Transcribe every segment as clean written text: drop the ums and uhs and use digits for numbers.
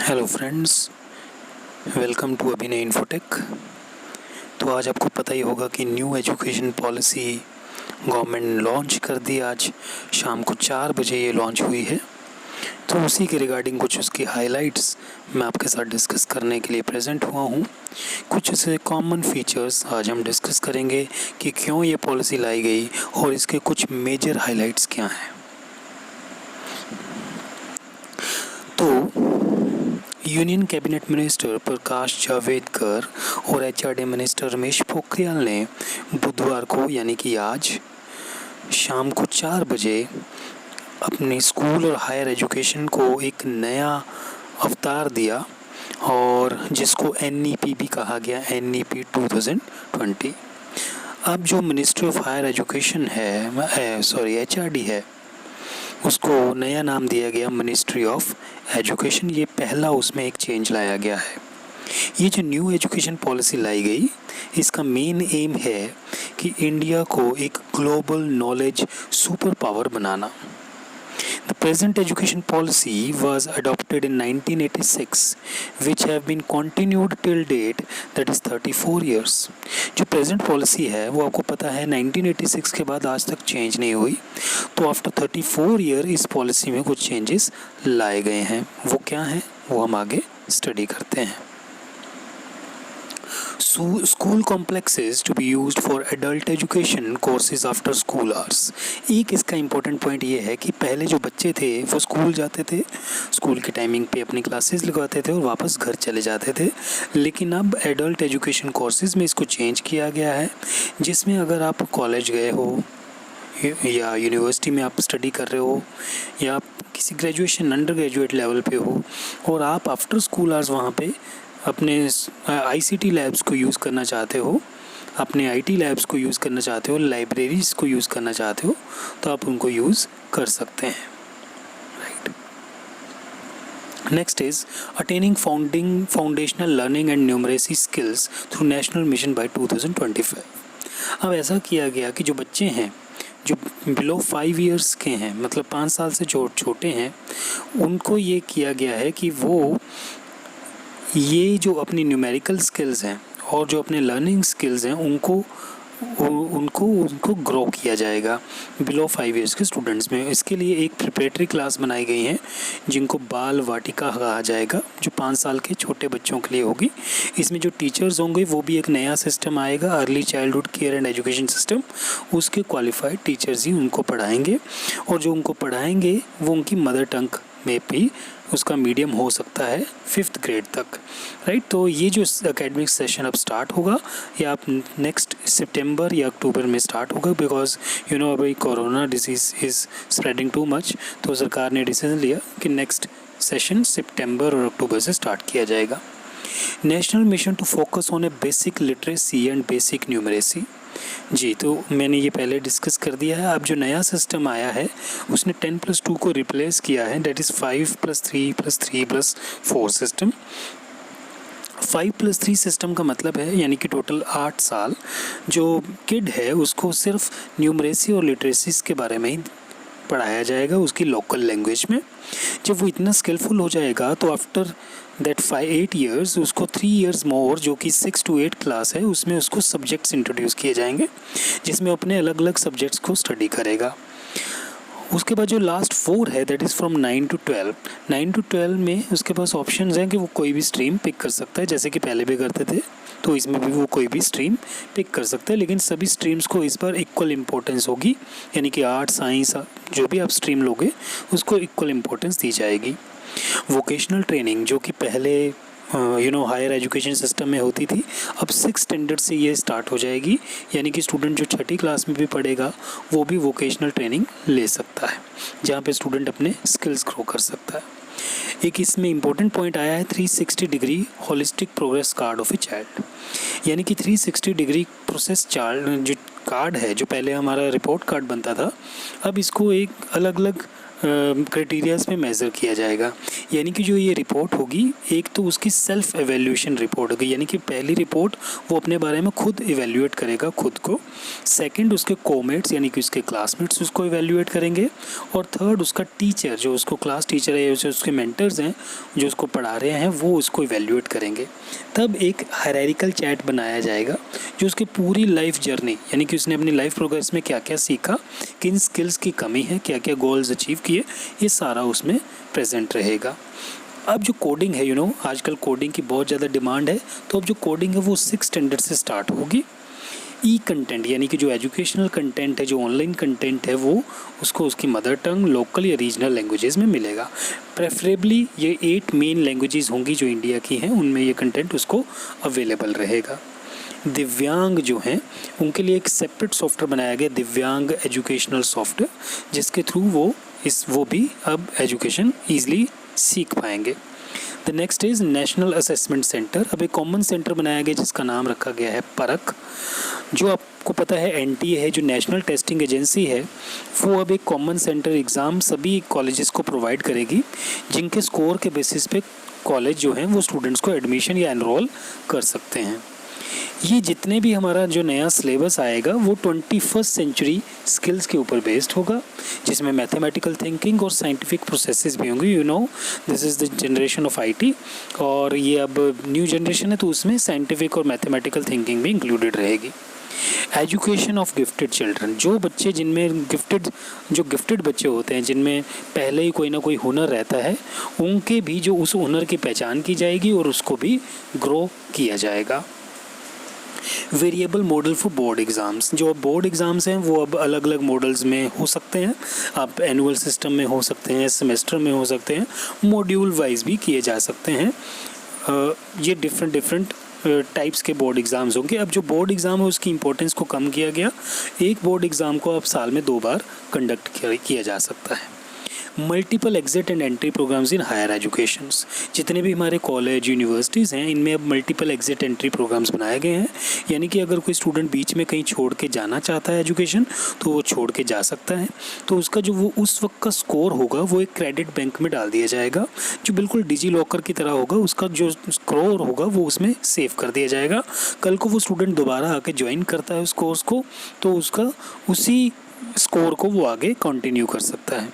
Hello friends, welcome to अभिनय infotech. तो आज आपको पता ही होगा कि न्यू एजुकेशन पॉलिसी गवर्नमेंट ने लॉन्च कर दी। आज शाम को 4 बजे ये लॉन्च हुई है। तो उसी के रिगार्डिंग कुछ उसकी हाइलाइट्स मैं आपके साथ डिस्कस करने के लिए प्रेजेंट हुआ हूँ। कुछ ऐसे कॉमन फीचर्स आज हम डिस्कस करेंगे कि क्यों ये पॉलिसी लाई गई और इसके कुछ मेजर हाइलाइट्स क्या हैं। तो union cabinet minister Prakash Javadekar और एचआरडी मिनिस्टर रमेश पोखरियाल ने बुधवार को यानी कि आज शाम को 4 बजे अपने स्कूल और हायर एजुकेशन को एक नया अवतार दिया और जिसको एनईपी भी कहा गया, एनईपी 2020। अब जो मिनिस्ट्री ऑफ हायर एजुकेशन है एचआरडी है, उसको नया नाम दिया गया मिनिस्ट्री ऑफ एजुकेशन। ये पहला उसमें एक चेंज लाया गया है। ये जो न्यू एजुकेशन पॉलिसी लाई गई, इसका मेन एम है कि इंडिया को एक global knowledge super power banana. The present education policy was adopted in 1986, which have been continued till date, that is 34 years. जो present policy है वो आपको पता है 1986 के बाद आज तक चेंज नहीं हुई। तो आफ्टर 34 ईयर इस पॉलिसी में कुछ चेंजेस लाए गए हैं। वो क्या हैं वो हम आगे स्टडी करते हैं। School complexes to be used for adult education courses after school hours। एक इसका इम्पोर्टेंट पॉइंट ये है कि पहले जो बच्चे थे वो स्कूल जाते थे, स्कूल की टाइमिंग पे अपनी क्लासेस लगवाते थे और वापस घर चले जाते थे। लेकिन अब एडल्ट एजुकेशन कोर्सेज में इसको चेंज किया गया है, जिसमें अगर आप कॉलेज गए हो या यूनिवर्सिटी में आप स्टडी कर रहे हो या आप किसी ग्रेजुएशन अंडर ग्रेजुएट लेवल पे हो और आप आफ्टर स्कूल आवर्स वहाँ पे अपने आईसीटी लैब्स को यूज़ करना चाहते हो, अपने आईटी लैब्स को यूज़ करना चाहते हो, लाइब्रेरीज़ को यूज़ करना चाहते हो, तो आप उनको यूज़ कर सकते हैं। Right. Next is attaining foundational learning and numeracy skills through national mission by 2025। अब ऐसा किया गया कि जो बच्चे हैं जो बिलो 5 ईयर्स के हैं, मतलब 5 साल से जो छोटे हैं, उनको ये किया गया है कि वो ये जो अपनी न्यूमेरिकल स्किल्स हैं और जो अपने लर्निंग स्किल्स हैं उनको ग्रो किया जाएगा बिलो 5 इयर्स के स्टूडेंट्स में। इसके लिए एक प्रिपरेटरी क्लास बनाई गई है जिनको बाल वाटिका कहा जाएगा, जो 5 साल के छोटे बच्चों के लिए होगी। इसमें जो टीचर्स होंगे वो भी एक नया सिस्टम आएगा, early childhood care and education system. उसके क्वालिफाइड टीचर्स ही उनको पढ़ाएंगे और जो उनको पढ़ाएंगे वो उनकी मदर टंग में भी उसका मीडियम हो सकता है 5th ग्रेड तक। राइट। तो ये जो एकेडमिक सेशन अब स्टार्ट होगा या आप नेक्स्ट सितंबर या अक्टूबर में स्टार्ट होगा, बिकॉज अभी corona disease is spreading too much. तो सरकार ने डिसीजन लिया कि नेक्स्ट सेशन सितंबर और अक्टूबर से स्टार्ट किया जाएगा। National mission to focus on a basic literacy and basic numeracy. जी, तो मैंने ये पहले डिस्कस कर दिया है। अब जो नया सिस्टम आया है उसने 10+2 को रिप्लेस किया है, डेट इज़ 5+3+3+4 सिस्टम। 5+3 सिस्टम का मतलब है यानी कि टोटल 8 साल जो किड है उसको सिर्फ न्यूमरेसी और लिटरेसीज के बारे में ही पढ़ाया जाएगा उसकी लोकल लैंग्वेज में। जब वो इतना स्किलफुल हो जाएगा तो आफ्टर दैट 8 ईयर्स उसको 3 ईयर्स मोर, जो कि 6 to 8 क्लास है, उसमें उसको सब्जेक्ट्स इंट्रोड्यूस किए जाएंगे जिसमें अपने अलग अलग सब्जेक्ट्स को स्टडी करेगा। उसके बाद जो लास्ट 4 है that is from 9 to 12। 9 to 12 में उसके पास ऑप्शंस हैं कि वो कोई भी स्ट्रीम पिक कर सकता है, जैसे कि पहले भी करते थे। तो इसमें भी वो कोई भी स्ट्रीम पिक कर सकता है, लेकिन सभी स्ट्रीम्स को इस बार इक्वल इम्पोर्टेंस होगी, यानी कि आर्ट साइंस जो भी आप स्ट्रीम लोगे उसको इक्वल इम्पोर्टेंस दी जाएगी। वोकेशनल ट्रेनिंग जो कि पहले हायर एजुकेशन सिस्टम में होती थी, अब 6th स्टैंडर्ड से ये स्टार्ट हो जाएगी, यानी कि स्टूडेंट जो 6ठी क्लास में भी पढ़ेगा वो भी वोकेशनल ट्रेनिंग ले सकता है, जहाँ पे स्टूडेंट अपने स्किल्स ग्रो कर सकता है। एक इसमें इम्पोर्टेंट पॉइंट आया है 360 degree holistic progress card of a child, यानी कि 360 डिग्री प्रोसेस चार्ट जो कार्ड है, जो पहले हमारा रिपोर्ट कार्ड बनता था, अब इसको एक अलग अलग क्राइटेरियाज पे मेज़र किया जाएगा। यानी कि जो ये रिपोर्ट होगी, एक तो उसकी सेल्फ एवेल्यूएशन रिपोर्ट होगी, यानी कि पहली रिपोर्ट वो अपने बारे में खुद इवेल्यूएट करेगा खुद को। सेकंड, उसके कोमेट्स यानी कि उसके क्लासमेट्स उसको इवेल्यूएट करेंगे। और थर्ड, उसका टीचर, जो उसको क्लास टीचर है, जो उसके मेंटर्स हैं, जो उसको पढ़ा रहे हैं, वो उसको इवेल्यूएट करेंगे। तब एक हायरार्किकल चैट बनाया जाएगा जो उसकी पूरी लाइफ जर्नी, यानी कि उसने अपनी लाइफ प्रोग्रेस में क्या क्या सीखा, किन स्किल्स की कमी है, क्या क्या गोल्स अचीव किए, ये सारा उसमें प्रेजेंट रहेगा। अब जो कोडिंग है, आजकल कोडिंग की बहुत ज़्यादा डिमांड है, तो अब जो कोडिंग है वो 6 स्टैंडर्ड से स्टार्ट होगी। ई कंटेंट यानी कि जो एजुकेशनल कंटेंट है, जो ऑनलाइन कंटेंट है, वो उसको उसकी मदर टंग, लोकल या रीजनल लैंग्वेजेस में मिलेगा। प्रेफरेबली ये 8 मेन लैंग्वेजेस होंगी जो इंडिया की हैं, उनमें ये कंटेंट उसको अवेलेबल रहेगा। दिव्यांग जो हैं उनके लिए एक सेपरेट सॉफ्टवेयर बनाया गया, दिव्यांग एजुकेशनल सॉफ्टवेयर, जिसके थ्रू वो भी अब एजुकेशन ईजिली सीख पाएंगे। The next is national assessment centre. अब एक कॉमन सेंटर बनाया गया जिसका नाम रखा गया है परख। जो आपको पता है एनटीए है, जो नेशनल टेस्टिंग एजेंसी है, वो अब एक कॉमन सेंटर एग्ज़ाम सभी कॉलेजेस को प्रोवाइड करेगी, जिनके स्कोर के बेसिस पे कॉलेज जो हैं वो स्टूडेंट्स को एडमिशन या एनरोल कर सकते हैं। ये जितने भी हमारा जो नया सिलेबस आएगा वो 21st सेंचुरी स्किल्स के ऊपर बेस्ड होगा, जिसमें मैथमेटिकल थिंकिंग और साइंटिफिक प्रोसेसेस भी होंगे। This is the generation of IT, और ये अब न्यू जनरेशन है, तो उसमें साइंटिफिक और मैथमेटिकल थिंकिंग भी इंक्लूडेड रहेगी। एजुकेशन ऑफ गिफ्टेड चिल्ड्रन, जो बच्चे जिनमें गिफ्टेड बच्चे होते हैं, जिनमें पहले ही कोई ना कोई हुनर रहता है, उनके भी जो उस हुनर की पहचान की जाएगी और उसको भी ग्रो किया जाएगा। Variable model for board exams, जो बोर्ड एग्ज़ाम्स हैं वो अब अलग अलग मॉडल्स में हो सकते हैं। आप एनुअल सिस्टम में हो सकते हैं, सेमेस्टर में हो सकते हैं, मॉड्यूल वाइज भी किए जा सकते हैं। ये डिफरेंट टाइप्स के बोर्ड एग्ज़ाम्स होंगे। अब जो बोर्ड एग्ज़ाम है उसकी इंपॉर्टेंस को कम किया गया, एक बोर्ड एग्ज़ाम को अब साल में 2 बार कंडक्ट किया जा सकता है। Multiple exit and entry programmes in higher educations, जितने भी हमारे कॉलेज यूनिवर्सिटीज़ हैं, इनमें अब मल्टीपल एग्जिट एंट्री प्रोग्राम्स बनाए गए हैं। यानी कि अगर कोई स्टूडेंट बीच में कहीं छोड़ के जाना चाहता है एजुकेशन, तो वो छोड़ के जा सकता है। तो उसका जो वो उस वक्त का स्कोर होगा वो एक क्रेडिट बैंक में डाल दिया जाएगा, जो बिल्कुल डिजी लॉकर की तरह होगा। उसका जो स्कोर होगा वो उसमें सेव कर दिया जाएगा। कल को वो स्टूडेंट दोबारा आके ज्वाइन करता है उस कोर्स को, तो उसका उसी स्कोर को वो आगे कंटिन्यू कर सकता है।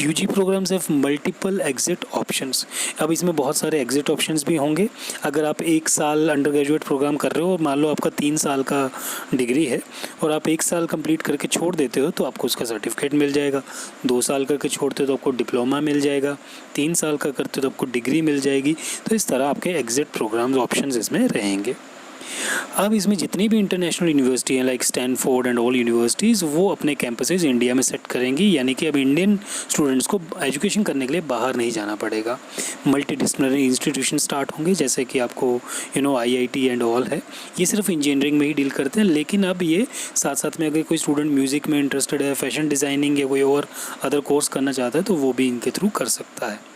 UG programmes have multiple exit options. अब इसमें बहुत सारे एग्जिट ऑप्शंस भी होंगे। अगर आप 1 साल अंडर ग्रेजुएट प्रोग्राम कर रहे हो और मान लो आपका 3 साल का डिग्री है और आप 1 साल कंप्लीट करके छोड़ देते हो, तो आपको उसका सर्टिफिकेट मिल जाएगा। 2 साल करके छोड़ते हो तो आपको डिप्लोमा मिल जाएगा। 3 साल का करते हो तो आपको डिग्री मिल जाएगी। तो इस तरह आपके एग्जिट प्रोग्राम्स ऑप्शंस इसमें रहेंगे। अब इसमें जितनी भी इंटरनेशनल यूनिवर्सिटी हैं, like Stanford and all universities, वो अपने कैंपसेस इंडिया में सेट करेंगी। यानी कि अब इंडियन स्टूडेंट्स को एजुकेशन करने के लिए बाहर नहीं जाना पड़ेगा। मल्टी डिसिप्लिनरी इंस्टीट्यूशन स्टार्ट होंगे, जैसे कि आपको IIT एंड ऑल है। ये सिर्फ इंजीनियरिंग में ही डील करते हैं, लेकिन अब ये साथ साथ में अगर कोई स्टूडेंट म्यूज़िक में इंटरेस्टेड है, फैशन डिज़ाइनिंग या कोई और अदर कोर्स करना चाहता है, तो वो भी इनके थ्रू कर सकता है।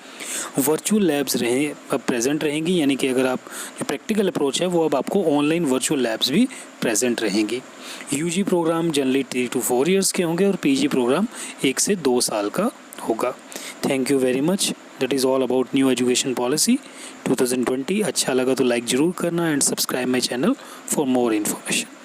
वर्चुअल लैब्स अब प्रेजेंट रहेंगी, यानी कि अगर आप जो प्रैक्टिकल अप्रोच है वो अब आपको ऑनलाइन वर्चुअल लैब्स भी प्रेजेंट रहेंगी। UG programme generally 3 to 4 years के होंगे और पीजी प्रोग्राम 1 से 2 साल का होगा। Thank you very much. That is all about new education policy 2020। अच्छा लगा तो लाइक ज़रूर करना and subscribe my channel for more information.